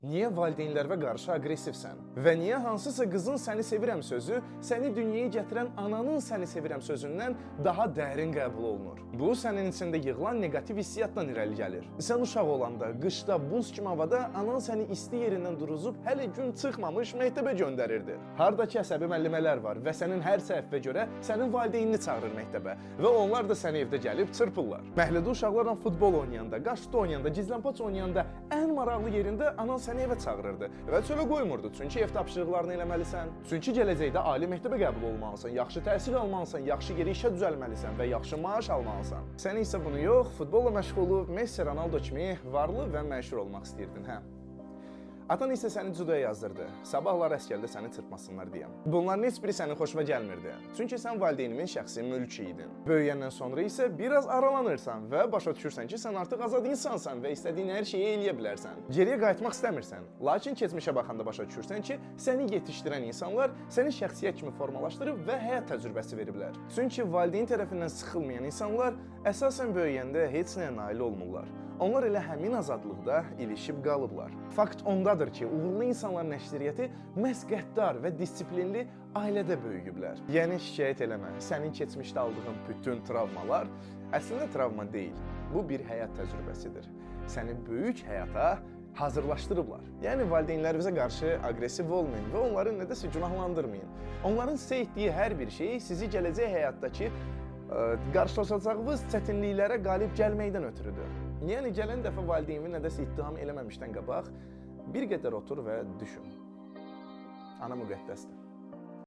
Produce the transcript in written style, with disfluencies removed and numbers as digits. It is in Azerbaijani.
Niyə valideynlərə qarşı aqressivsən? Və niyə hansısa qızın səni sevirəm sözü səni dünyaya gətirən ananın səni sevirəm sözündən daha dərin qəbul olunur? Bu sənin içində yığılan neqativ hissiyatdan irəli gəlir. Sən uşaq olanda, qışda, buz kimi havada anan səni isti yerindən duruzub hələ gün çıxmamış məktəbə göndərirdi. Hardakı əsəbi müəllimələr var və sənin hər səhvə görə sənin valideynini çağırır məktəbə və onlar da səni evdə gəlib çırpırlar. Məhəllədə uşaqlarla futbol oynayanda, qaşdı oynayanda, gizlənpaç oynayanda ən maraqlı yerində anan səni evə çağırırdı və çölə qoymurdu, çünki ev tapşırıqlarını eləməlisən, çünki gələcəkdə ali məktəbə qəbul olmalısan, yaxşı təhsil almalısan, yaxşı yeri işə düzəlməlisən və yaxşı maaş almalısan. Sən isə bunu yox, futbolla məşğul olub Messi, Ronaldo kimi varlı və məşhur olmaq istəyirdin, hə? Atan isə səni cüdoya yazdırdı, sabahlar əsgərdə səni çırpmasınlar deyəm. Bunların heç biri sənin xoşuna gəlmirdi, çünki sən valideynimin şəxsi mülkü idin. Böyüyəndən sonra isə biraz aralanırsan və başa düşürsən ki, sən artıq azad insansan və istədiyin hər şeyi eləyə bilərsən. Geriyə qayıtmaq istəmirsən, lakin keçmişə baxanda başa düşürsən ki, səni yetişdirən insanlar səni şəxsiyyət kimi formalaşdırıb və həyat təcrübəsi veriblər. Çünki valideyn tərəfindən sıxılmayan insanlar əsasən böyüyəndə heç nəyə nail olmurlar. Onlar elə həmin azadlıqda ilişib qalıblar. Fakt ondadır ki, uğurlu insanların əksəriyyəti məhz qəddar və disiplinli ailədə böyüyüblər. Yəni şikayət eləmə, sənin keçmişdə aldığın bütün travmalar əslində travma deyil. Bu bir həyat təcrübəsidir. Səni böyük həyata hazırlaşdırıblar. Yəni valideynlərinizə qarşı aqressiv olmayın və onları nədəsə günahlandırmayın. Onların sizə etdiyi hər bir şey sizi gələcək həyatdakı qarşılaşacağınız çətinliklərə qalib gəlməkdən ötürüdür. Yəni gələn dəfə valideyni nədəsə ittiham eləməmişdən qabaq bir qədər otur və düşün. Ana müqəddəsdir.